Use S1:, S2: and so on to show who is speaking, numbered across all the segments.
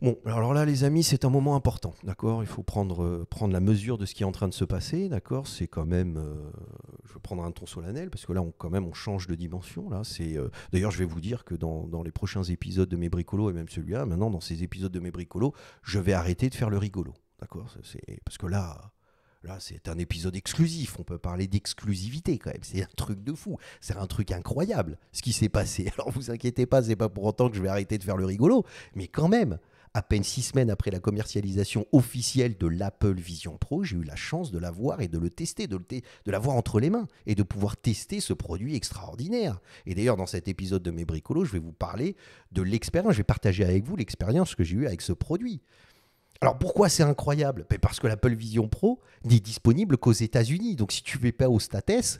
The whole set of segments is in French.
S1: Bon, alors là, les amis, c'est un moment important, d'accord? Il faut prendre la mesure de ce qui est en train de se passer, d'accord? C'est quand même, je vais prendre un ton solennel, parce que là, quand même, on change de dimension, là. D'ailleurs, je vais vous dire que dans les prochains épisodes de Mes Bricolos, et même celui-là, maintenant, dans ces épisodes de Mes Bricolos, je vais arrêter de faire le rigolo, d'accord? Parce que là, c'est un épisode exclusif. On peut parler d'exclusivité quand même. C'est un truc de fou. C'est un truc incroyable, ce qui s'est passé. Alors, vous inquiétez pas, c'est pas pour autant que je vais arrêter de faire le rigolo, mais quand même. À peine 6 semaines après la commercialisation officielle de l'Apple Vision Pro, j'ai eu la chance de l'avoir et de le tester, de l'avoir entre les mains et de pouvoir tester ce produit extraordinaire. Et d'ailleurs, dans cet épisode de Mes Bricolos, je vais vous parler de l'expérience. Je vais partager avec vous l'expérience que j'ai eue avec ce produit. Alors pourquoi c'est incroyable? Parce que l'Apple Vision Pro n'est disponible qu'aux États-Unis. Donc si tu ne fais pas au States,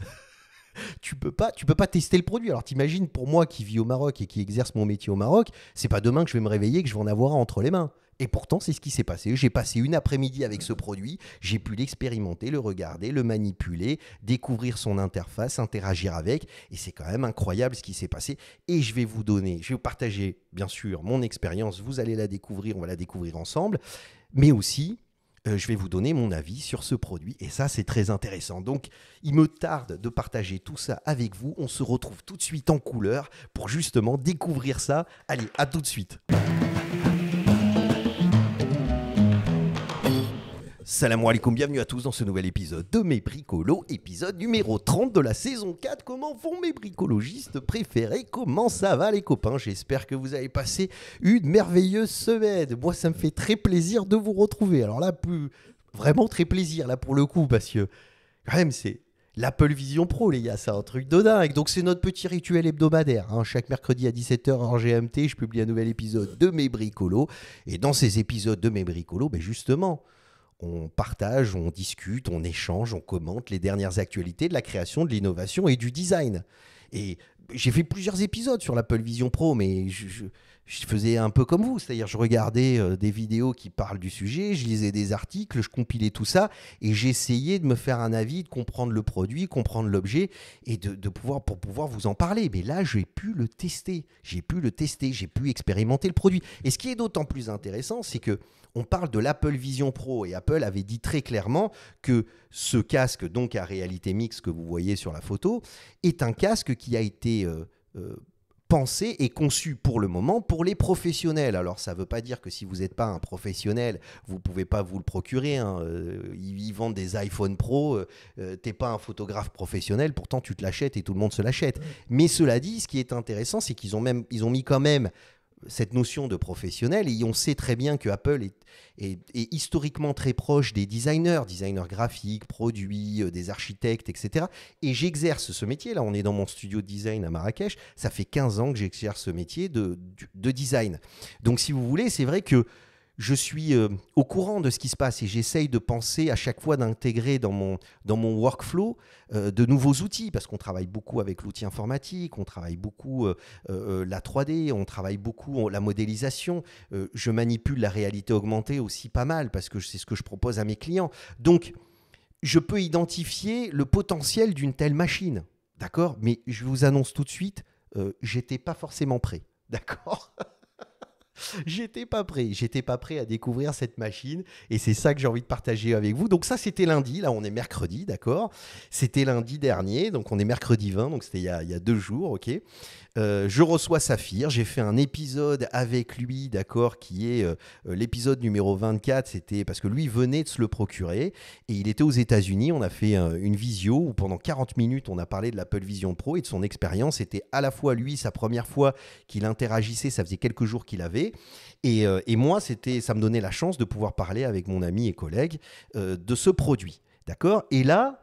S1: tu peux pas tester le produit. Alors t'imagines, pour moi qui vis au Maroc et qui exerce mon métier au Maroc, c'est pas demain que je vais me réveiller que je vais en avoir un entre les mains. Et pourtant, c'est ce qui s'est passé. J'ai passé une après-midi avec ce produit, j'ai pu l'expérimenter, le regarder, le manipuler, découvrir son interface, interagir avec, et c'est quand même incroyable ce qui s'est passé. Et je vais vous partager, bien sûr, mon expérience, vous allez la découvrir, on va la découvrir ensemble, mais aussi je vais vous donner mon avis sur ce produit. Et ça, c'est très intéressant. Donc, il me tarde de partager tout ça avec vous. On se retrouve tout de suite en couleur pour justement découvrir ça. Allez, à tout de suite. Salam alaikum, bienvenue à tous dans ce nouvel épisode de Mes Bricolos, épisode numéro 30 de la saison 4. Comment vont mes bricologistes préférés? Comment ça va les copains? J'espère que vous avez passé une merveilleuse semaine. Moi, ça me fait très plaisir de vous retrouver. Alors là, vraiment très plaisir là pour le coup, parce que quand même, c'est l'Apple Vision Pro, les gars, c'est un truc de dingue. Donc c'est notre petit rituel hebdomadaire. Chaque mercredi à 17h en GMT, je publie un nouvel épisode de Mes Bricolos. Et dans ces épisodes de Mes Bricolos, justement, on partage, on discute, on échange, on commente les dernières actualités de la création, de l'innovation et du design. Et j'ai fait plusieurs épisodes sur l'Apple Vision Pro, mais je faisais un peu comme vous, c'est-à-dire je regardais des vidéos qui parlent du sujet, je lisais des articles, je compilais tout ça et j'essayais de me faire un avis, de comprendre le produit, comprendre l'objet et pour pouvoir vous en parler. Mais là, j'ai pu le tester, j'ai pu expérimenter le produit. Et ce qui est d'autant plus intéressant, c'est que on parle de l'Apple Vision Pro et Apple avait dit très clairement que ce casque, donc à réalité mixte que vous voyez sur la photo, est un casque qui a été pensé et conçu pour le moment pour les professionnels. Alors ça ne veut pas dire que si vous n'êtes pas un professionnel, vous ne pouvez pas vous le procurer. Ils vendent des iPhone Pro, tu n'es pas un photographe professionnel, pourtant tu te l'achètes et tout le monde se l'achète. Mais cela dit, ce qui est intéressant, c'est qu'ils ont mis quand même cette notion de professionnel, et on sait très bien que Apple est historiquement très proche des designers graphiques, produits, des architectes, etc. Et j'exerce ce métier, là on est dans mon studio de design à Marrakech, ça fait 15 ans que j'exerce ce métier de design. Donc si vous voulez, c'est vrai que je suis au courant de ce qui se passe et j'essaye de penser à chaque fois d'intégrer dans mon workflow de nouveaux outils, parce qu'on travaille beaucoup avec l'outil informatique, on travaille beaucoup la 3D, on travaille beaucoup la modélisation, je manipule la réalité augmentée aussi pas mal parce que c'est ce que je propose à mes clients. Donc, je peux identifier le potentiel d'une telle machine, d'accord? Mais je vous annonce tout de suite, j'étais pas forcément prêt, d'accord? J'étais pas prêt à découvrir cette machine et c'est ça que j'ai envie de partager avec vous. Donc ça, c'était lundi, là on est mercredi, d'accord? C'était lundi dernier, donc on est mercredi 20, donc c'était il y a 2 jours, ok? Je reçois Saphir, j'ai fait un épisode avec lui, d'accord, qui est l'épisode numéro 24, c'était parce que lui venait de se le procurer et il était aux États-Unis. On a fait une visio où pendant 40 minutes on a parlé de l'Apple Vision Pro et de son expérience. C'était à la fois lui, sa première fois qu'il interagissait, ça faisait quelques jours qu'il avait, et moi, ça me donnait la chance de pouvoir parler avec mon ami et collègue de ce produit, d'accord? Et là,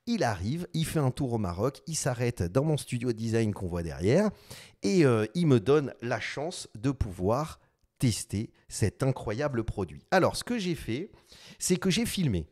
S1: il arrive, il fait un tour au Maroc, il s'arrête dans mon studio de design qu'on voit derrière et il me donne la chance de pouvoir tester cet incroyable produit. Alors, ce que j'ai fait, c'est que j'ai filmé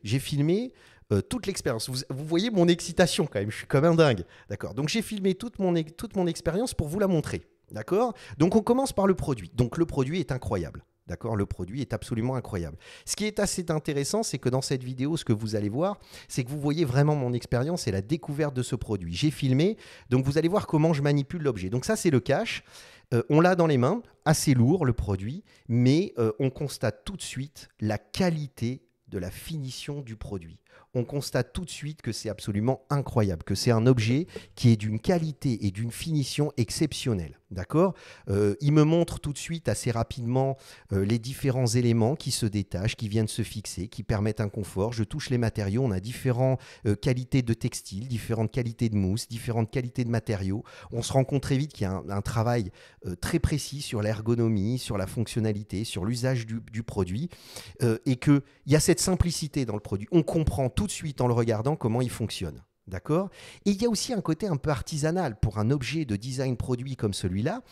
S1: toute l'expérience. Vous voyez mon excitation quand même, je suis comme un dingue. D'accord. Donc, j'ai filmé toute mon expérience pour vous la montrer. D'accord. Donc, on commence par le produit. Donc, le produit est incroyable. D'accord, le produit est absolument incroyable. Ce qui est assez intéressant, c'est que dans cette vidéo, ce que vous allez voir, c'est que vous voyez vraiment mon expérience et la découverte de ce produit. J'ai filmé, donc vous allez voir comment je manipule l'objet. Donc ça, c'est le cache. On l'a dans les mains, assez lourd le produit, mais on constate tout de suite la qualité de la finition du produit. On constate tout de suite que c'est absolument incroyable, que c'est un objet qui est d'une qualité et d'une finition exceptionnelle. D'accord ? Il me montre tout de suite assez rapidement les différents éléments qui se détachent, qui viennent se fixer, qui permettent un confort. Je touche les matériaux, on a différentes qualités de textile, différentes qualités de mousse, différentes qualités de matériaux. On se rend compte très vite qu'il y a un travail très précis sur l'ergonomie, sur la fonctionnalité, sur l'usage du produit et qu'il y a cette simplicité dans le produit. On comprend tout de suite en le regardant comment il fonctionne. D'accord ? Et il y a aussi un côté un peu artisanal pour un objet de design produit comme celui-là.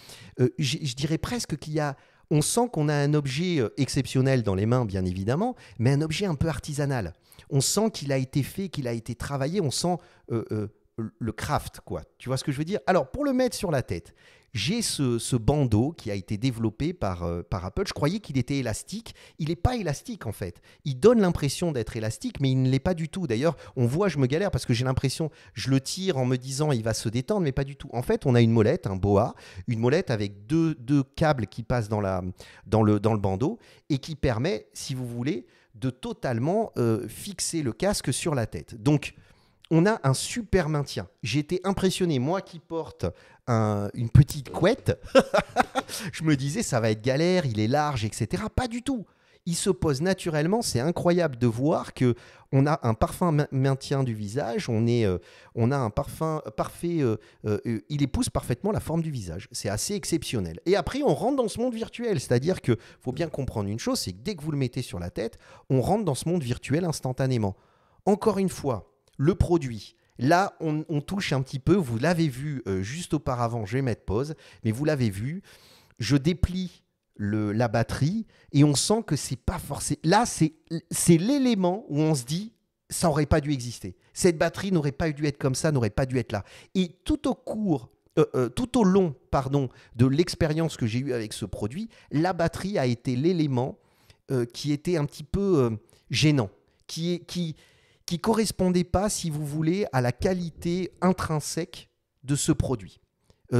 S1: Je dirais presque qu'il y a... On sent qu'on a un objet exceptionnel dans les mains, bien évidemment, mais un objet un peu artisanal. On sent qu'il a été fait, qu'il a été travaillé, on sent le craft, quoi. Tu vois ce que je veux dire ? Alors, pour le mettre sur la tête, j'ai ce bandeau qui a été développé par Apple. Je croyais qu'il était élastique. Il n'est pas élastique, en fait. Il donne l'impression d'être élastique, mais il ne l'est pas du tout. D'ailleurs, on voit, je me galère parce que j'ai l'impression, je le tire en me disant il va se détendre, mais pas du tout. En fait, on a une molette, un boa, une molette avec deux câbles qui passent dans le bandeau et qui permet, si vous voulez, de totalement fixer le casque sur la tête. Donc, on a un super maintien. J'ai été impressionné. Moi qui porte une petite couette, je me disais ça va être galère, il est large, etc. Pas du tout. Il se pose naturellement. C'est incroyable de voir qu'on a un parfum maintien du visage. On a un parfum parfait. Il épouse parfaitement la forme du visage. C'est assez exceptionnel. Et après, on rentre dans ce monde virtuel. C'est-à-dire qu'il faut bien comprendre une chose, c'est que dès que vous le mettez sur la tête, on rentre dans ce monde virtuel instantanément. Encore une fois, le produit, là, on touche un petit peu, vous l'avez vu juste auparavant, je vais mettre pause, mais vous l'avez vu, je déplie la batterie et on sent que c'est pas forcément... Là, c'est l'élément où on se dit, ça n'aurait pas dû exister. Cette batterie n'aurait pas dû être comme ça, n'aurait pas dû être là. Et tout au long de l'expérience que j'ai eue avec ce produit, la batterie a été l'élément qui était un petit peu gênant, qui correspondait pas, si vous voulez, à la qualité intrinsèque de ce produit,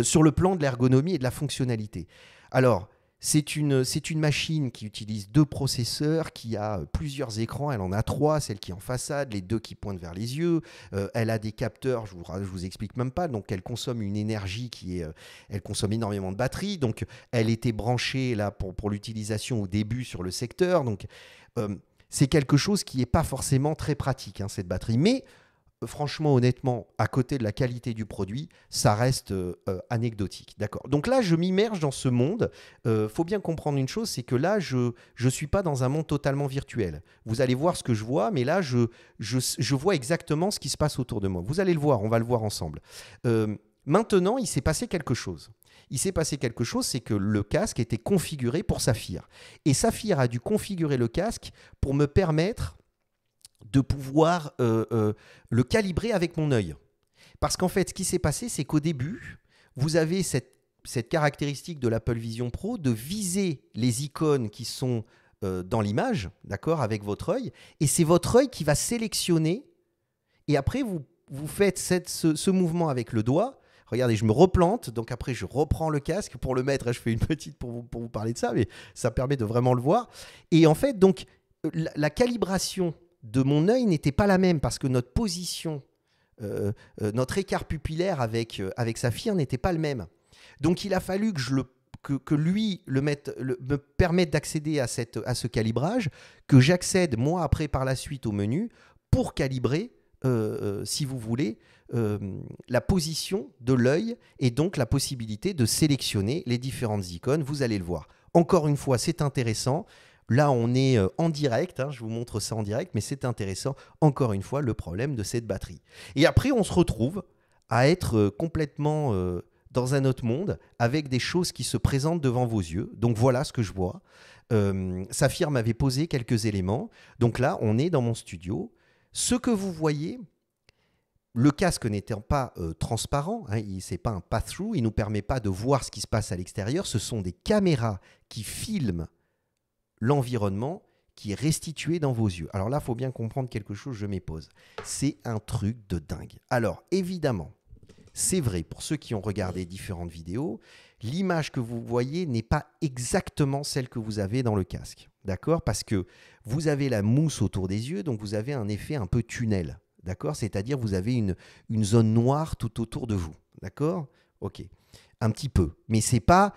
S1: sur le plan de l'ergonomie et de la fonctionnalité. Alors, c'est une machine qui utilise 2 processeurs, qui a plusieurs écrans. Elle en a 3, celle qui est en façade, les 2 qui pointent vers les yeux. Elle a des capteurs, je vous explique même pas. Donc, elle consomme une énergie elle consomme énormément de batterie. Donc, elle était branchée là pour l'utilisation au début sur le secteur. Donc, c'est quelque chose qui n'est pas forcément très pratique, cette batterie. Mais franchement, honnêtement, à côté de la qualité du produit, ça reste anecdotique. D'accord. Donc là, je m'immerge dans ce monde. Faut bien comprendre une chose, c'est que là, je ne suis pas dans un monde totalement virtuel. Vous allez voir ce que je vois, mais là, je vois exactement ce qui se passe autour de moi. Vous allez le voir, on va le voir ensemble. Maintenant, il s'est passé quelque chose. C'est que le casque était configuré pour Saphir. Et Saphir a dû configurer le casque pour me permettre de pouvoir le calibrer avec mon œil. Parce qu'en fait, ce qui s'est passé, c'est qu'au début, vous avez cette caractéristique de l'Apple Vision Pro de viser les icônes qui sont dans l'image, d'accord, avec votre œil. Et c'est votre œil qui va sélectionner. Et après, vous faites ce mouvement avec le doigt. Regardez, je me replante, donc après je reprends le casque pour le mettre, et je fais une petite pour vous parler de ça, mais ça permet de vraiment le voir. Et en fait, donc, la calibration de mon œil n'était pas la même parce que notre position, notre écart pupillaire avec Saphir n'était pas le même. Donc il a fallu que lui me permette d'accéder à ce calibrage, que j'accède moi après par la suite au menu pour calibrer, si vous voulez, la position de l'œil et donc la possibilité de sélectionner les différentes icônes. Vous allez le voir. Encore une fois, c'est intéressant. Là, on est en direct, je vous montre ça en direct, mais c'est intéressant. Encore une fois, le problème de cette batterie. Et après, on se retrouve à être complètement dans un autre monde avec des choses qui se présentent devant vos yeux. Donc voilà ce que je vois. Saphir m'avait posé quelques éléments. Donc là, on est dans mon studio. Ce que vous voyez, le casque n'étant pas transparent, ce n'est pas un pass-through, il ne nous permet pas de voir ce qui se passe à l'extérieur. Ce sont des caméras qui filment l'environnement qui est restitué dans vos yeux. Alors là, il faut bien comprendre quelque chose, je m'épose. C'est un truc de dingue. Alors, évidemment, c'est vrai, pour ceux qui ont regardé différentes vidéos, l'image que vous voyez n'est pas exactement celle que vous avez dans le casque. D'accord? Parce que vous avez la mousse autour des yeux, donc vous avez un effet un peu tunnel. D'accord? C'est-à-dire vous avez une zone noire tout autour de vous. D'accord? Ok. Un petit peu. Mais c'est pas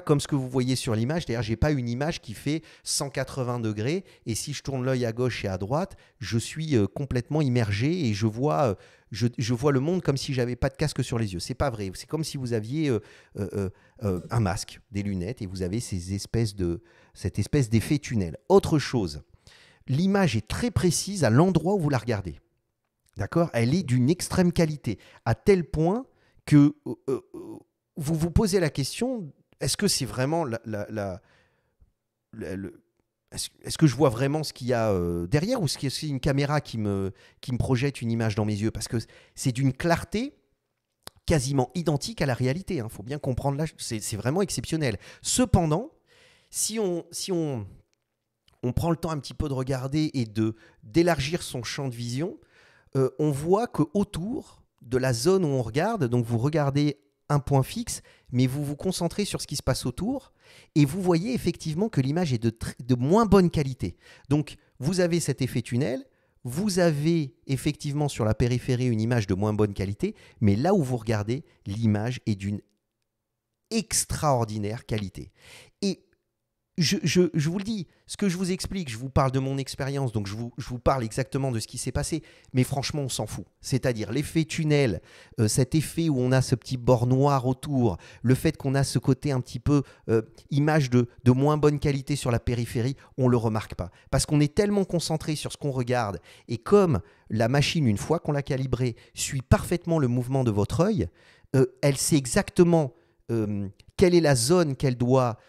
S1: comme ce que vous voyez sur l'image. C'est-à-dire, je n'ai pas une image qui fait 180 degrés et si je tourne l'œil à gauche et à droite, je suis complètement immergé et je vois le monde comme si j'avais pas de casque sur les yeux. C'est pas vrai. C'est comme si vous aviez un masque, des lunettes et vous avez cette espèce d'effet tunnel. Autre chose, l'image est très précise à l'endroit où vous la regardez. D'accord? Elle est d'une extrême qualité, à tel point que vous vous posez la question, est-ce que c'est vraiment est-ce que je vois vraiment ce qu'il y a derrière ou est-ce que c'est une caméra qui me projette une image dans mes yeux? Parce que c'est d'une clarté quasiment identique à la réalité. Il faut bien comprendre, là, c'est vraiment exceptionnel. Cependant, si on prend le temps un petit peu de regarder et d'élargir son champ de vision, on voit qu'autour de la zone où on regarde, donc vous regardez un point fixe, mais vous vous concentrez sur ce qui se passe autour et vous voyez effectivement que l'image est de moins bonne qualité. Donc, vous avez cet effet tunnel, vous avez effectivement sur la périphérie une image de moins bonne qualité, mais là où vous regardez, l'image est d'une extraordinaire qualité. Et je vous le dis, ce que je vous explique, je vous parle de mon expérience, donc je vous parle exactement de ce qui s'est passé, mais franchement, on s'en fout. C'est-à-dire l'effet tunnel, cet effet où on a ce petit bord noir autour, le fait qu'on a ce côté un petit peu image de moins bonne qualité sur la périphérie, on ne le remarque pas. Parce qu'on est tellement concentré sur ce qu'on regarde, et comme la machine, une fois qu'on l'a calibrée, suit parfaitement le mouvement de votre œil, elle sait exactement quelle est la zone qu'elle doit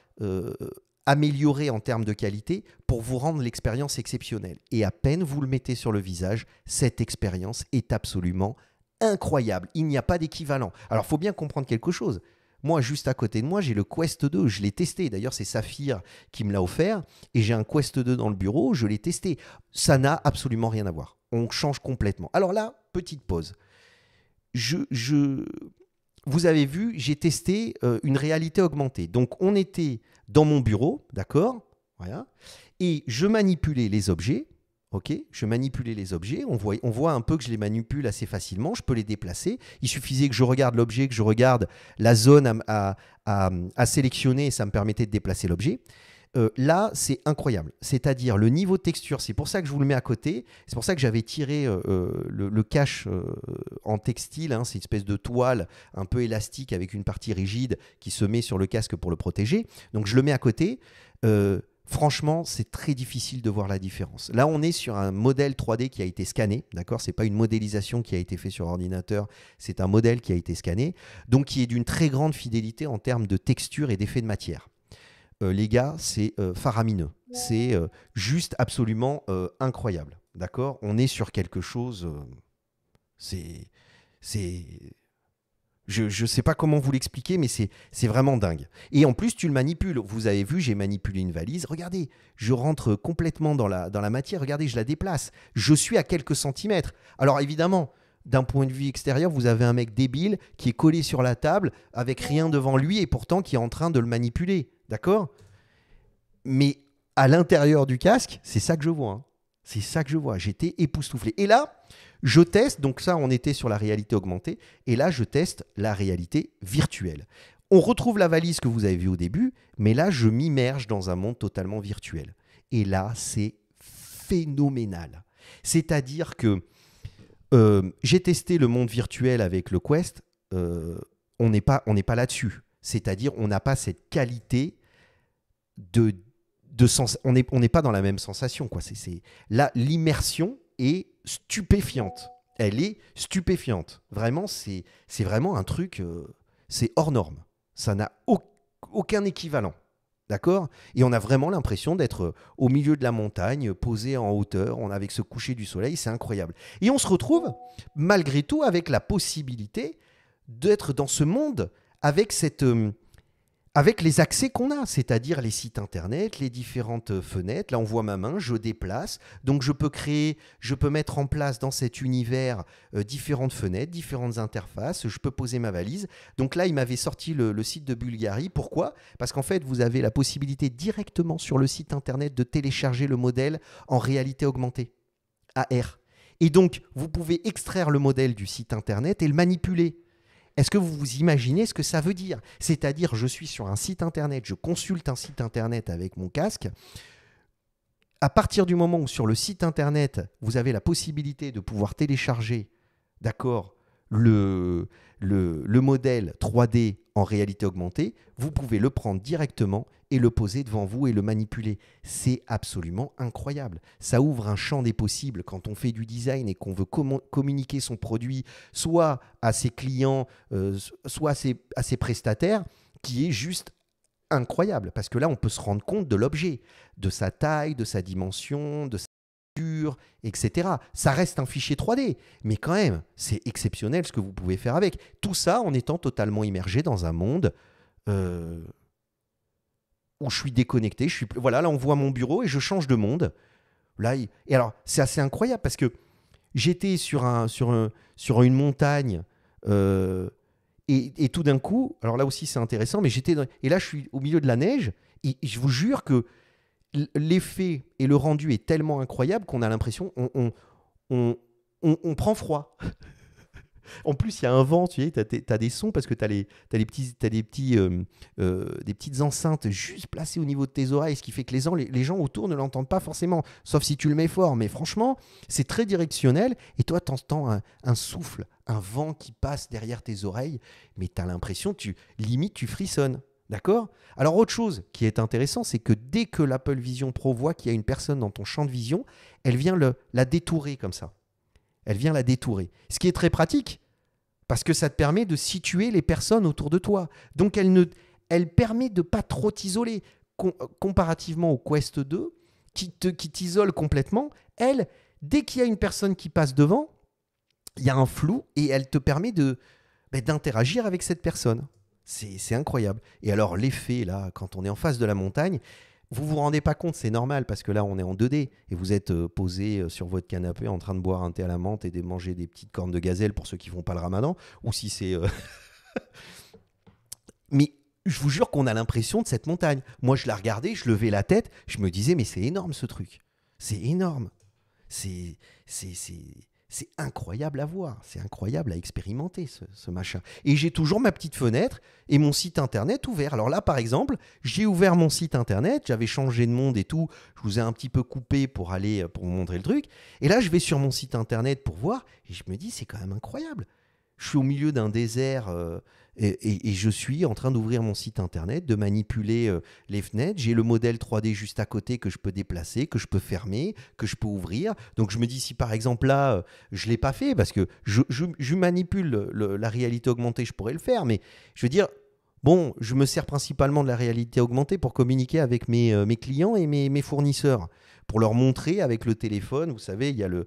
S1: améliorer en termes de qualité pour vous rendre l'expérience exceptionnelle. Et à peine vous le mettez sur le visage, cette expérience est absolument incroyable. Il n'y a pas d'équivalent. Alors, il faut bien comprendre quelque chose. Moi, juste à côté de moi, j'ai le Quest 2. Je l'ai testé. D'ailleurs, c'est Saphir qui me l'a offert. Et j'ai un Quest 2 dans le bureau. Je l'ai testé. Ça n'a absolument rien à voir. On change complètement. Alors là, petite pause. Vous avez vu, j'ai testé une réalité augmentée. Donc, on était dans mon bureau, d'accord, voilà, et je manipulais les objets, ok, je manipulais les objets, on voit un peu que je les manipule assez facilement, je peux les déplacer, il suffisait que je regarde l'objet, que je regarde la zone à sélectionner, et ça me permettait de déplacer l'objet. Là, c'est incroyable. C'est-à-dire le niveau de texture, c'est pour ça que je vous le mets à côté. C'est pour ça que j'avais tiré le cache en textile. C'est une espèce de toile un peu élastique avec une partie rigide qui se met sur le casque pour le protéger. Donc, je le mets à côté. Franchement, c'est très difficile de voir la différence. Là, on est sur un modèle 3D qui a été scanné. D'accord ? Ce n'est pas une modélisation qui a été faite sur ordinateur. C'est un modèle qui a été scanné. Donc, qui est d'une très grande fidélité en termes de texture et d'effet de matière. Les gars, c'est faramineux. C'est juste absolument incroyable. D'accord? On est sur quelque chose... Je ne sais pas comment vous l'expliquer, mais c'est vraiment dingue. Et en plus, tu le manipules. Vous avez vu, j'ai manipulé une valise. Regardez, je rentre complètement dans la matière. Regardez, je la déplace. Je suis à quelques centimètres. Alors évidemment... D'un point de vue extérieur, vous avez un mec débile qui est collé sur la table avec rien devant lui et pourtant qui est en train de le manipuler. D'accord ? Mais à l'intérieur du casque, c'est ça que je vois. C'est ça que je vois. J'étais époustouflé. Et là, je teste. Donc ça, on était sur la réalité augmentée. Et là, je teste la réalité virtuelle. On retrouve la valise que vous avez vue au début, mais là, je m'immerge dans un monde totalement virtuel. Et là, c'est phénoménal. C'est-à-dire que j'ai testé le monde virtuel avec le Quest, on n'est pas là-dessus. C'est-à-dire on n'a pas cette qualité on n'est pas dans la même sensation, quoi. Là, l'immersion est stupéfiante. Elle est stupéfiante. Vraiment, c'est vraiment un truc, c'est hors norme. Ça n'a aucun équivalent. D'accord ? Et on a vraiment l'impression d'être au milieu de la montagne, posé en hauteur, avec ce coucher du soleil, c'est incroyable. Et on se retrouve, malgré tout, avec la possibilité d'être dans ce monde avec avec les accès qu'on a, c'est-à-dire les sites internet, les différentes fenêtres. Là, on voit ma main, je déplace. Donc, je peux mettre en place dans cet univers différentes fenêtres, différentes interfaces. Je peux poser ma valise. Donc là, il m'avait sorti le site de Bulgari. Pourquoi ? Parce qu'en fait, vous avez la possibilité directement sur le site internet de télécharger le modèle en réalité augmentée, AR. Et donc, vous pouvez extraire le modèle du site internet et le manipuler. Est-ce que vous vous imaginez ce que ça veut dire ? C'est-à-dire, je suis sur un site internet, je consulte un site internet avec mon casque. À partir du moment où sur le site internet, vous avez la possibilité de pouvoir télécharger, d'accord, le modèle 3D en réalité augmentée, vous pouvez le prendre directement et le poser devant vous et le manipuler. C'est absolument incroyable. Ça ouvre un champ des possibles quand on fait du design et qu'on veut communiquer son produit soit à ses clients, soit à ses prestataires, qui est juste incroyable. Parce que là, on peut se rendre compte de l'objet, de sa taille, de sa dimension, de sa texture, etc. Ça reste un fichier 3D, mais quand même, c'est exceptionnel ce que vous pouvez faire avec. Tout ça en étant totalement immergé dans un monde où je suis déconnecté. Voilà, là, on voit mon bureau et je change de monde. Là, et alors, c'est assez incroyable parce que j'étais sur une montagne et tout d'un coup, alors là aussi, c'est intéressant, mais et là, je suis au milieu de la neige et je vous jure que l'effet et le rendu est tellement incroyable qu'on a l'impression on prend froid. En plus, il y a un vent, tu sais, tu as des sons parce que tu as des petites enceintes juste placées au niveau de tes oreilles, ce qui fait que les gens autour ne l'entendent pas forcément, sauf si tu le mets fort. Mais franchement, c'est très directionnel et toi, tu entends un souffle, un vent qui passe derrière tes oreilles, mais tu as l'impression, limite, tu frissonnes. D'accord ? Alors, autre chose qui est intéressant, c'est que dès que l'Apple Vision Pro voit qu'il y a une personne dans ton champ de vision, elle vient la détourer comme ça. Elle vient la détourer. Ce qui est très pratique, parce que ça te permet de situer les personnes autour de toi. Donc, elle permet de ne pas trop t'isoler. Comparativement au Quest 2, qui t'isole complètement, elle, dès qu'il y a une personne qui passe devant, il y a un flou et elle te permet d'interagir avec cette personne. C'est incroyable. Et alors, l'effet, là, quand on est en face de la montagne, vous ne vous rendez pas compte, c'est normal, parce que là, on est en 2D, et vous êtes posé sur votre canapé en train de boire un thé à la menthe et de manger des petites cornes de gazelle pour ceux qui ne font pas le ramadan, ou si c'est... Mais je vous jure qu'on a l'impression de cette montagne. Moi, je la regardais, je levais la tête, je me disais, mais c'est énorme ce truc. C'est énorme. C'est incroyable à voir, c'est incroyable à expérimenter ce machin. Et j'ai toujours ma petite fenêtre et mon site internet ouvert. Alors là, par exemple, j'ai ouvert mon site internet, j'avais changé de monde et tout, je vous ai un petit peu coupé pour vous montrer le truc. Et là, je vais sur mon site internet pour voir et je me dis, c'est quand même incroyable. Je suis au milieu d'un désert et je suis en train d'ouvrir mon site internet, de manipuler les fenêtres. J'ai le modèle 3D juste à côté que je peux déplacer, que je peux fermer, que je peux ouvrir. Donc je me dis si par exemple là, je ne l'ai pas fait parce que je manipule la réalité augmentée, je pourrais le faire. Mais je veux dire, bon, je me sers principalement de la réalité augmentée pour communiquer avec mes clients et mes fournisseurs. Pour leur montrer avec le téléphone, vous savez, il y a le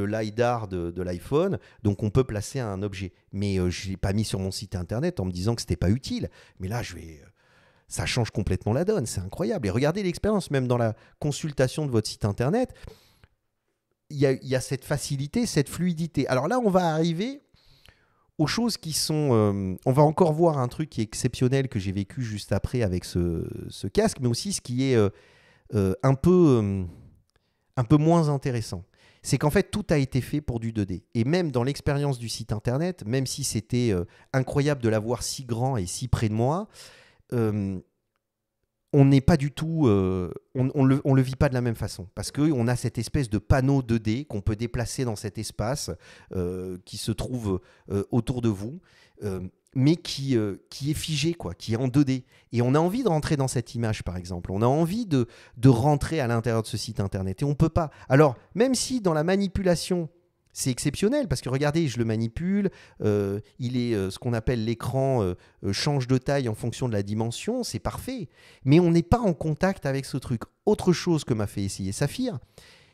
S1: LiDAR de l'iPhone, donc on peut placer un objet. Mais je ne l'ai pas mis sur mon site internet en me disant que ce n'était pas utile. Mais là, ça change complètement la donne, c'est incroyable. Et regardez l'expérience, même dans la consultation de votre site internet, il y a cette facilité, cette fluidité. Alors là, on va arriver aux choses qui sont... on va encore voir un truc qui est exceptionnel que j'ai vécu juste après avec ce casque, mais aussi ce qui est... un peu moins intéressant. C'est qu'en fait, tout a été fait pour du 2D. Et même dans l'expérience du site internet, même si c'était incroyable de l'avoir si grand et si près de moi, on n'est pas du tout... on le vit pas de la même façon. Parce qu'on a cette espèce de panneau 2D qu'on peut déplacer dans cet espace qui se trouve autour de vous. Mais qui est figé, quoi, qui est en 2D. Et on a envie de rentrer dans cette image, par exemple. On a envie de rentrer à l'intérieur de ce site internet. Et on ne peut pas. Alors, même si dans la manipulation, c'est exceptionnel, parce que regardez, je le manipule, il est ce qu'on appelle l'écran change de taille en fonction de la dimension, c'est parfait. Mais on n'est pas en contact avec ce truc. Autre chose que m'a fait essayer Saphir,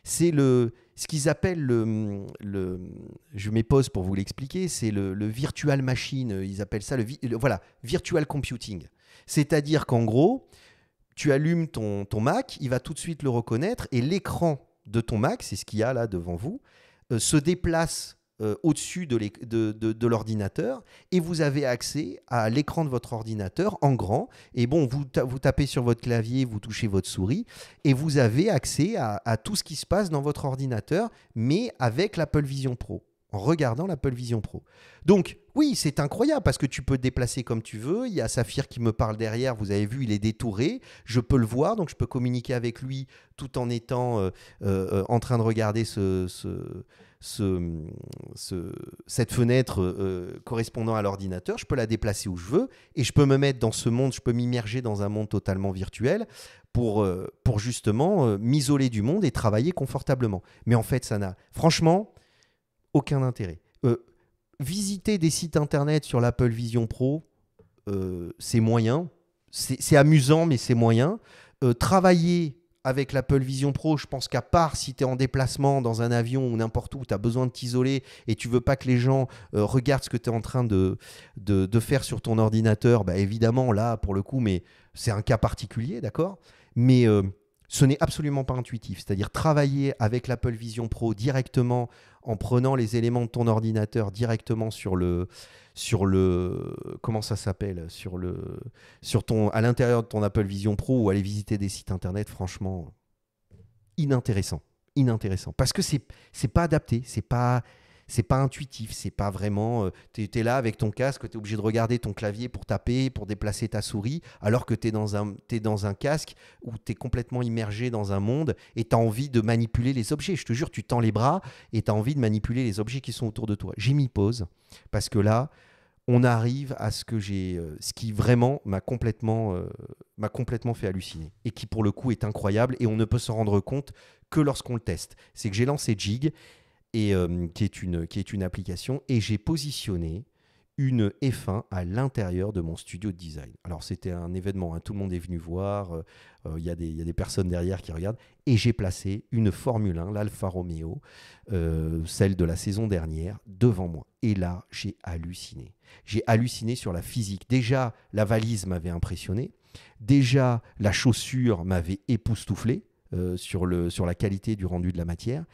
S1: c'est ce qu'ils appellent je mets pause pour vous l'expliquer, c'est le virtual machine, ils appellent ça voilà, virtual computing. C'est-à-dire qu'en gros, tu allumes ton Mac, il va tout de suite le reconnaître et l'écran de ton Mac, c'est ce qu'il y a là devant vous, se déplace au-dessus de l'ordinateur et vous avez accès à l'écran de votre ordinateur en grand. Et bon, vous tapez sur votre clavier, vous touchez votre souris et vous avez accès à tout ce qui se passe dans votre ordinateur, mais avec l'Apple Vision Pro, en regardant l'Apple Vision Pro. Donc, oui, c'est incroyable parce que tu peux te déplacer comme tu veux. Il y a Saphir qui me parle derrière. Vous avez vu, il est détouré. Je peux le voir, donc je peux communiquer avec lui tout en étant en train de regarder cette fenêtre correspondant à l'ordinateur. Je peux la déplacer où je veux et je peux me mettre dans ce monde, je peux m'immerger dans un monde totalement virtuel pour justement m'isoler du monde et travailler confortablement. Mais en fait, ça n'a franchement aucun intérêt. Visiter des sites internet sur l'Apple Vision Pro, c'est moyen. C'est amusant, mais c'est moyen. Travailler avec l'Apple Vision Pro, je pense qu'à part si tu es en déplacement dans un avion ou n'importe où, tu as besoin de t'isoler et tu veux pas que les gens regardent ce que tu es en train de faire sur ton ordinateur, bah évidemment, là, pour le coup, mais c'est un cas particulier, d'accord ? Mais ce n'est absolument pas intuitif. C'est-à-dire travailler avec l'Apple Vision Pro directement en prenant les éléments de ton ordinateur directement comment ça s'appelle, à l'intérieur de ton Apple Vision Pro ou aller visiter des sites internet, franchement, inintéressant. Parce que c'est pas adapté, c'est pas intuitif, c'est pas vraiment. Tu es là avec ton casque, tu es obligé de regarder ton clavier pour taper, pour déplacer ta souris, alors que tu es dans un casque où tu es complètement immergé dans un monde et tu as envie de manipuler les objets. Je te jure, tu tends les bras et tu as envie de manipuler les objets qui sont autour de toi. J'ai mis pause parce que là, on arrive à ce qui vraiment m'a complètement fait halluciner et qui pour le coup est incroyable et on ne peut s'en rendre compte que lorsqu'on le teste. C'est que j'ai lancé Jig et qui est une application, et j'ai positionné une F1 à l'intérieur de mon studio de design. Alors c'était un événement, hein, tout le monde est venu voir, il y a des personnes derrière qui regardent, et j'ai placé une Formule 1, l'Alfa Romeo, celle de la saison dernière, devant moi. Et là, j'ai halluciné. J'ai halluciné sur la physique. Déjà, la valise m'avait impressionné. Déjà, la chaussure m'avait époustouflé. Sur la qualité du rendu de la matière.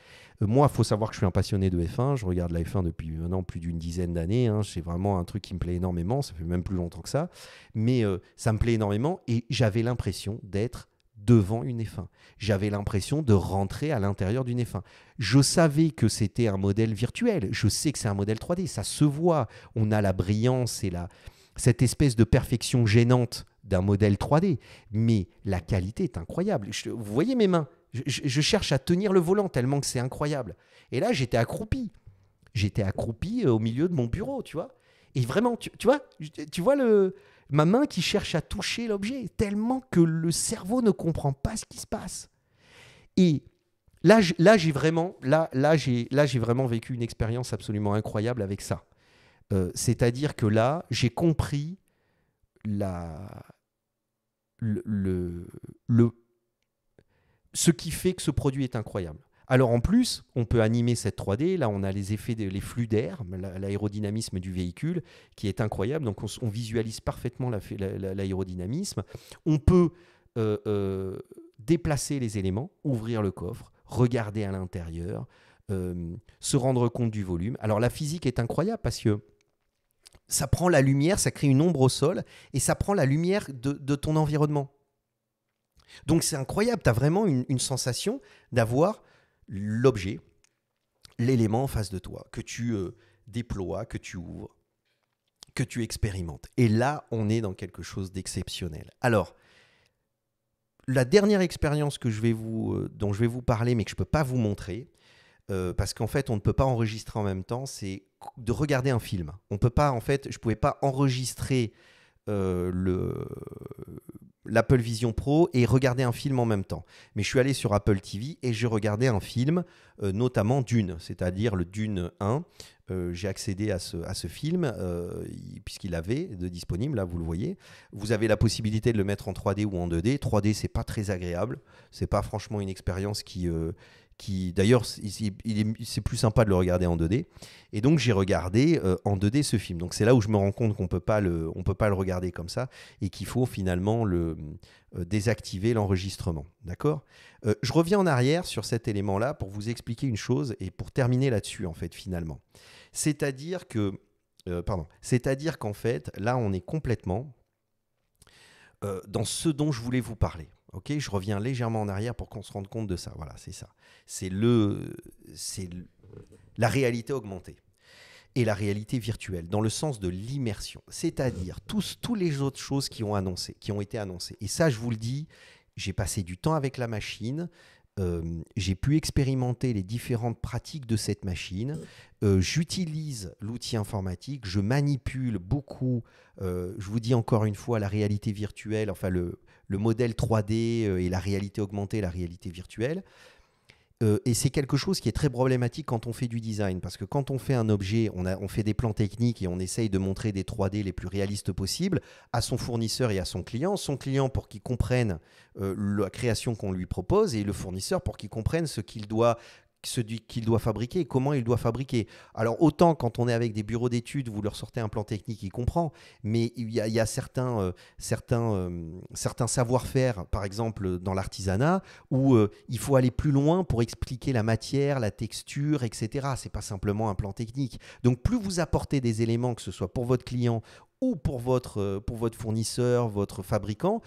S1: Moi, il faut savoir que je suis un passionné de F1. Je regarde la F1 depuis maintenant plus d'une dizaine d'années. Hein. C'est vraiment un truc qui me plaît énormément. Ça fait même plus longtemps que ça. Mais ça me plaît énormément et j'avais l'impression d'être devant une F1. J'avais l'impression de rentrer à l'intérieur d'une F1. Je savais que c'était un modèle virtuel. Je sais que c'est un modèle 3D. Ça se voit. On a la brillance et cette espèce de perfection gênante d'un modèle 3D, mais la qualité est incroyable. Vous voyez mes mains, je cherche à tenir le volant tellement que c'est incroyable. Et là, j'étais accroupi au milieu de mon bureau, tu vois. Et vraiment, tu vois ma main qui cherche à toucher l'objet, tellement que le cerveau ne comprend pas ce qui se passe. Et là, j'ai vraiment vécu une expérience absolument incroyable avec ça. C'est-à-dire que là, j'ai compris ce qui fait que ce produit est incroyable. Alors en plus, on peut animer cette 3D. Là, on a les effets, les flux d'air, l'aérodynamisme du véhicule qui est incroyable. Donc on visualise parfaitement l'aérodynamisme. On peut déplacer les éléments, ouvrir le coffre, regarder à l'intérieur, se rendre compte du volume. Alors la physique est incroyable parce que ça prend la lumière, ça crée une ombre au sol et ça prend la lumière de ton environnement. Donc c'est incroyable, tu as vraiment une sensation d'avoir l'objet, l'élément en face de toi, que tu déploies, que tu ouvres, que tu expérimentes. Et là, on est dans quelque chose d'exceptionnel. Alors, la dernière expérience dont je vais vous parler, mais que je ne peux pas vous montrer, parce qu'en fait, on ne peut pas enregistrer en même temps, c'est de regarder un film. Je ne pouvais pas enregistrer l'Apple Vision Pro et regarder un film en même temps. Mais je suis allé sur Apple TV et j'ai regardé un film, notamment Dune, c'est-à-dire le Dune 1. J'ai accédé à ce film, puisqu'il avait de disponible, là vous le voyez. Vous avez la possibilité de le mettre en 3D ou en 2D. 3D, c'est pas très agréable. C'est pas franchement une expérience qui qui d'ailleurs, c'est plus sympa de le regarder en 2D. Et donc, j'ai regardé en 2D ce film. Donc, c'est là où je me rends compte qu'on ne peut pas le regarder comme ça et qu'il faut finalement désactiver l'enregistrement. D'accord ? Je reviens en arrière sur cet élément-là pour vous expliquer une chose et pour terminer là-dessus, en fait, finalement. C'est-à-dire qu'en fait, là, on est complètement dans ce dont je voulais vous parler. Ok, je reviens légèrement en arrière pour qu'on se rende compte de ça. Voilà, c'est ça. C'est la réalité augmentée et la réalité virtuelle, dans le sens de l'immersion. C'est-à-dire tous les autres choses qui ont été annoncées. Et ça, je vous le dis, j'ai passé du temps avec la machine. J'ai pu expérimenter les différentes pratiques de cette machine. J'utilise l'outil informatique, je manipule beaucoup, je vous dis encore une fois, la réalité virtuelle, enfin le modèle 3D et la réalité augmentée, la réalité virtuelle. Et c'est quelque chose qui est très problématique quand on fait du design, parce que quand on fait un objet, on fait des plans techniques et on essaye de montrer des 3D les plus réalistes possibles à son fournisseur et à son client pour qu'il comprenne la création qu'on lui propose, et le fournisseur pour qu'il comprenne ce qu'il doit fabriquer et comment il doit fabriquer. Alors autant quand on est avec des bureaux d'études, vous leur sortez un plan technique, il comprend, mais il y a certains savoir-faire, par exemple dans l'artisanat, où il faut aller plus loin pour expliquer la matière, la texture, etc. C'est pas simplement un plan technique. Donc plus vous apportez des éléments, que ce soit pour votre client ou pour votre fournisseur, votre fabricant,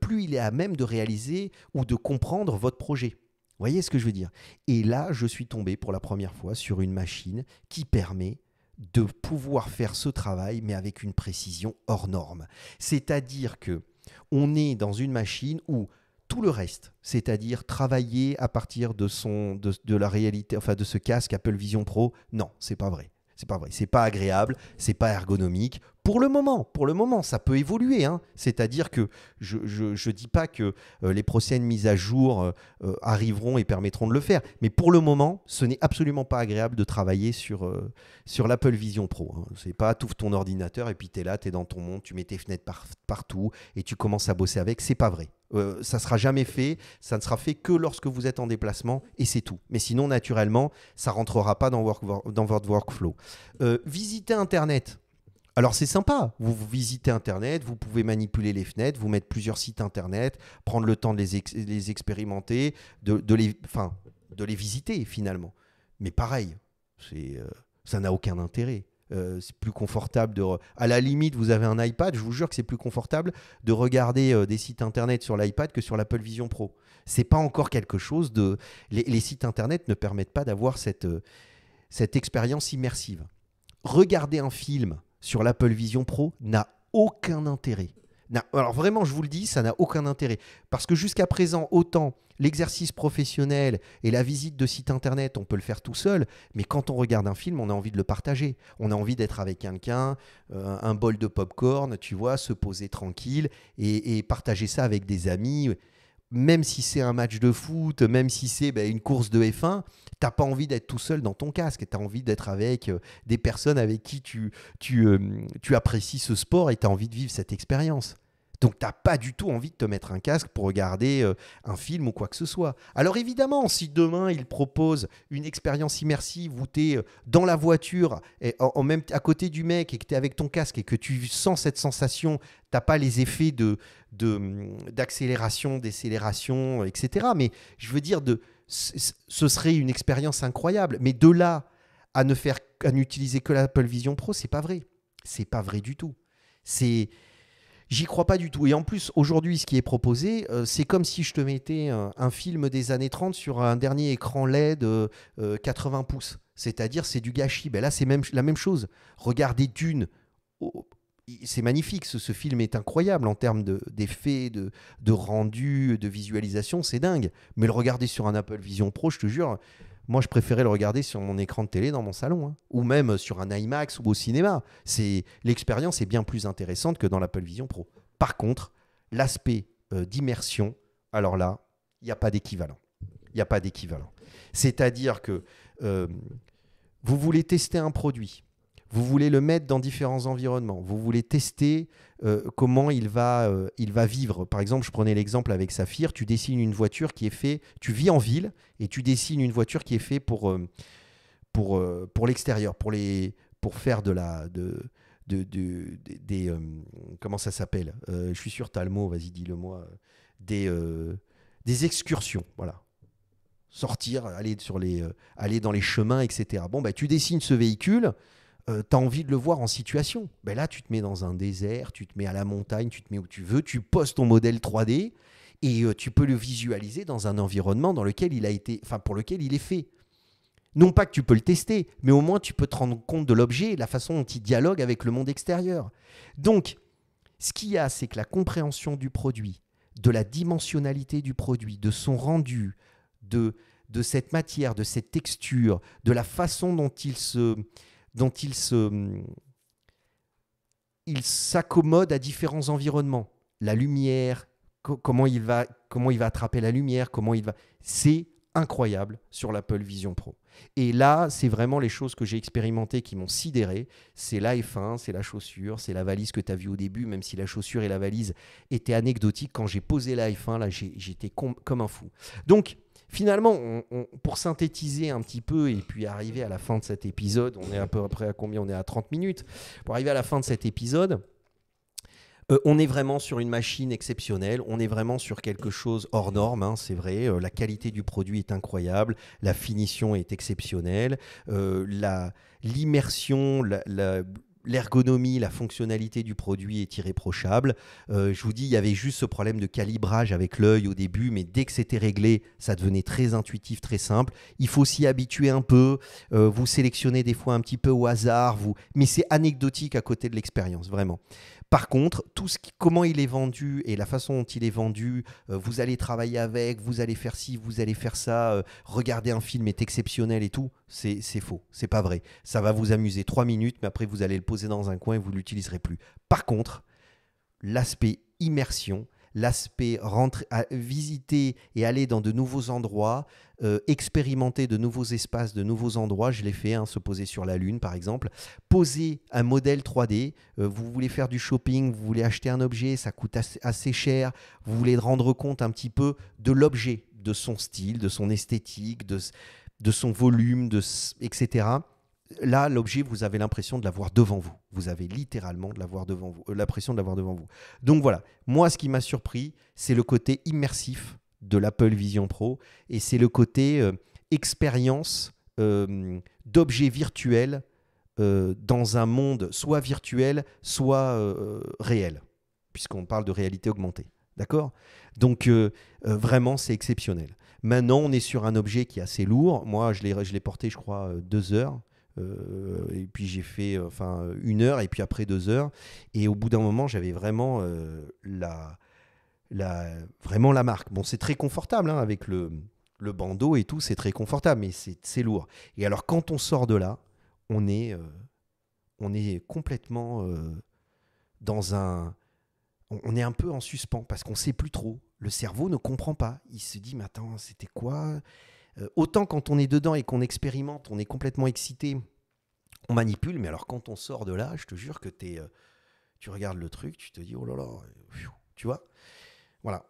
S1: plus il est à même de réaliser ou de comprendre votre projet. Vous voyez ce que je veux dire ? Et là, je suis tombé pour la première fois sur une machine qui permet de pouvoir faire ce travail, mais avec une précision hors norme. C'est-à-dire que on est dans une machine où tout le reste, c'est-à-dire travailler à partir de la réalité, enfin de ce casque Apple Vision Pro, non, c'est pas vrai. C'est pas vrai, c'est pas agréable, c'est pas ergonomique. Pour le moment, ça peut évoluer. Hein. C'est-à-dire que je dis pas que les prochaines mises à jour arriveront et permettront de le faire. Mais pour le moment, ce n'est absolument pas agréable de travailler sur l'Apple Vision Pro. Hein. C'est pas t'ouvres ton ordinateur et puis t'es là, t'es dans ton monde, tu mets tes fenêtres partout et tu commences à bosser avec. C'est pas vrai. Ça sera jamais fait, ça ne sera fait que lorsque vous êtes en déplacement et c'est tout. Mais sinon, naturellement, ça rentrera pas dans votre workflow. Visiter Internet. Alors c'est sympa, vous visitez Internet, vous pouvez manipuler les fenêtres, vous mettre plusieurs sites Internet, prendre le temps de les expérimenter, de les visiter finalement. Mais pareil, ça n'a aucun intérêt. C'est plus confortable à la limite, vous avez un iPad, je vous jure que c'est plus confortable de regarder des sites Internet sur l'iPad que sur l'Apple Vision Pro. C'est pas encore quelque chose de... Les sites Internet ne permettent pas d'avoir cette expérience immersive. Regarder un film sur l'Apple Vision Pro n'a aucun intérêt. Alors vraiment, je vous le dis, ça n'a aucun intérêt. Parce que jusqu'à présent, autant l'exercice professionnel et la visite de site internet, on peut le faire tout seul, mais quand on regarde un film, on a envie de le partager. On a envie d'être avec quelqu'un, un bol de popcorn, tu vois, se poser tranquille et partager ça avec des amis. Même si c'est un match de foot, même si c'est une course de F1, t'as pas envie d'être tout seul dans ton casque. Tu as envie d'être avec des personnes avec qui tu apprécies ce sport et tu as envie de vivre cette expérience. Donc, tu n'as pas du tout envie de te mettre un casque pour regarder un film ou quoi que ce soit. Alors évidemment, si demain, il propose une expérience immersive où tu es dans la voiture, et même à côté du mec, et que tu es avec ton casque et que tu sens cette sensation, tu n'as pas les effets d'accélération, décélération, etc. Mais je veux dire, ce serait une expérience incroyable. Mais de là à n'utiliser que l'Apple Vision Pro, c'est pas vrai. C'est pas vrai du tout. J'y crois pas du tout. Et en plus, aujourd'hui, ce qui est proposé, c'est comme si je te mettais un film des années 30 sur un dernier écran LED 80 pouces. C'est-à-dire, c'est du gâchis. Là, c'est la même chose. Regardez Dune. C'est magnifique. Ce film est incroyable en termes d'effets, de rendu, de visualisation. C'est dingue. Mais le regarder sur un Apple Vision Pro, je te jure... Moi, je préférais le regarder sur mon écran de télé dans mon salon, hein, ou même sur un IMAX ou au cinéma. L'expérience est bien plus intéressante que dans l'Apple Vision Pro. Par contre, l'aspect d'immersion, alors là, il n'y a pas d'équivalent. Il n'y a pas d'équivalent. C'est-à-dire que vous voulez tester un produit, Vous voulez le mettre dans différents environnements. Vous voulez tester comment il va vivre. Par exemple, je prenais l'exemple avec Saphir. Tu dessines une voiture qui est faite... Tu vis en ville et tu dessines une voiture qui est faite pour l'extérieur, pour faire des comment ça s'appelle, je suis sûr, tu as le mot, vas-y, dis-le-moi. Des excursions, voilà. Sortir, aller dans les chemins, etc. Bon, bah, tu dessines ce véhicule, tu as envie de le voir en situation. Ben là, tu te mets dans un désert, tu te mets à la montagne, tu te mets où tu veux, tu poses ton modèle 3D et tu peux le visualiser dans un environnement pour lequel il est fait. Non pas que tu peux le tester, mais au moins tu peux te rendre compte de l'objet et de la façon dont il dialogue avec le monde extérieur. Donc, ce qu'il y a, c'est que la compréhension du produit, de la dimensionnalité du produit, de son rendu, de cette matière, de cette texture, de la façon dont il s'accommode à différents environnements. La lumière, comment il va attraper la lumière, c'est incroyable sur l'Apple Vision Pro. Et là, c'est vraiment les choses que j'ai expérimentées qui m'ont sidéré. C'est la F1, c'est la chaussure, c'est la valise que tu as vue au début, même si la chaussure et la valise étaient anecdotiques. Quand j'ai posé la F1, là, j'étais comme un fou. Donc, finalement, pour synthétiser un petit peu et puis arriver à la fin de cet épisode, on est à peu près à combien ? On est à 30 minutes. Pour arriver à la fin de cet épisode, on est vraiment sur une machine exceptionnelle, on est vraiment sur quelque chose hors norme, hein, c'est vrai. La qualité du produit est incroyable, la finition est exceptionnelle, l'immersion, l'ergonomie, la fonctionnalité du produit est irréprochable. Je vous dis, il y avait juste ce problème de calibrage avec l'œil au début, mais dès que c'était réglé, ça devenait très intuitif, très simple. Il faut s'y habituer un peu. Vous sélectionnez des fois un petit peu au hasard, mais c'est anecdotique à côté de l'expérience, vraiment. Par contre, comment il est vendu et la façon dont il est vendu, vous allez travailler avec, vous allez faire ci, vous allez faire ça, regarder un film est exceptionnel et tout, c'est faux, c'est pas vrai. Ça va vous amuser 3 minutes, mais après vous allez le poser dans un coin et vous ne l'utiliserez plus. Par contre, l'aspect immersion, l'aspect visiter et aller dans de nouveaux endroits, expérimenter de nouveaux espaces, de nouveaux endroits. Je l'ai fait, se poser sur la Lune par exemple. Poser un modèle 3D, vous voulez faire du shopping, vous voulez acheter un objet, ça coûte assez cher, vous voulez rendre compte un petit peu de l'objet, de son style, de son esthétique, de son volume, etc. Là, l'objet, vous avez l'impression de l'avoir devant vous. Vous avez littéralement l'impression de l'avoir devant vous. Donc voilà, moi, ce qui m'a surpris, c'est le côté immersif de l'Apple Vision Pro et c'est le côté expérience d'objets virtuels dans un monde soit virtuel, soit réel, puisqu'on parle de réalité augmentée. D'accord ? Donc, vraiment, c'est exceptionnel. Maintenant, on est sur un objet qui est assez lourd. Moi, je l'ai porté, je crois, 2 heures. Et puis j'ai fait 1 heure et puis après 2 heures. Et au bout d'un moment, j'avais vraiment vraiment la marque. Bon, c'est très confortable avec le bandeau et tout, c'est très confortable, mais c'est lourd. Et alors, quand on sort de là, on est complètement dans un... On est un peu en suspens parce qu'on ne sait plus trop. Le cerveau ne comprend pas. Il se dit, mais attends, c'était quoi ? Autant quand on est dedans et qu'on expérimente, on est complètement excité, on manipule, mais alors quand on sort de là, je te jure que tu regardes le truc, tu te dis, oh là là, tu vois ? Voilà.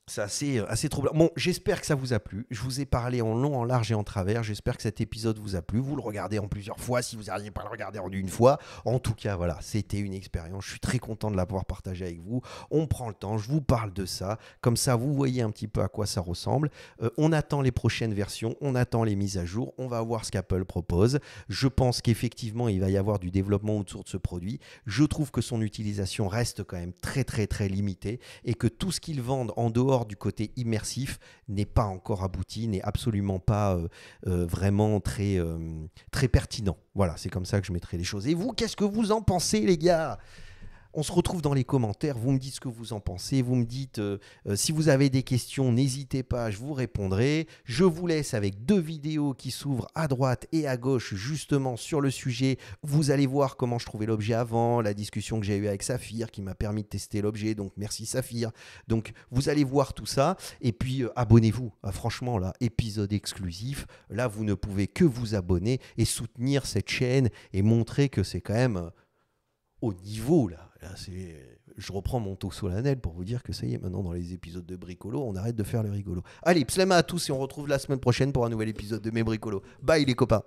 S1: C'est assez troublant. Bon, j'espère que ça vous a plu. Je vous ai parlé en long, en large et en travers. J'espère que cet épisode vous a plu. Vous le regardez en plusieurs fois si vous n'arrivez pas à le regarder en une fois. En tout cas, voilà, c'était une expérience. Je suis très content de l'avoir partagé avec vous. On prend le temps, je vous parle de ça. Comme ça, vous voyez un petit peu à quoi ça ressemble. On attend les prochaines versions. On attend les mises à jour. On va voir ce qu'Apple propose. Je pense qu'effectivement, il va y avoir du développement autour de ce produit. Je trouve que son utilisation reste quand même très, très, très limitée et que tout ce qu'ils vendent en dehors du côté immersif n'est pas encore abouti, n'est absolument pas vraiment très, très pertinent. Voilà, c'est comme ça que je mettrai les choses. Et vous, qu'est-ce que vous en pensez, les gars ? On se retrouve dans les commentaires, vous me dites ce que vous en pensez, vous me dites si vous avez des questions, n'hésitez pas, je vous répondrai. Je vous laisse avec 2 vidéos qui s'ouvrent à droite et à gauche justement sur le sujet. Vous allez voir comment je trouvais l'objet avant, la discussion que j'ai eue avec Saphir qui m'a permis de tester l'objet, donc merci Saphir. Donc vous allez voir tout ça et puis abonnez-vous. Ah, franchement là, épisode exclusif, là vous ne pouvez que vous abonner et soutenir cette chaîne et montrer que c'est quand même au niveau là. Je reprends mon taux solennel pour vous dire que ça y est, maintenant dans les épisodes de Bricolo, on arrête de faire le rigolo. Allez, pslema à tous et on retrouve la semaine prochaine pour un nouvel épisode de Mes Bricolos. Bye les copains.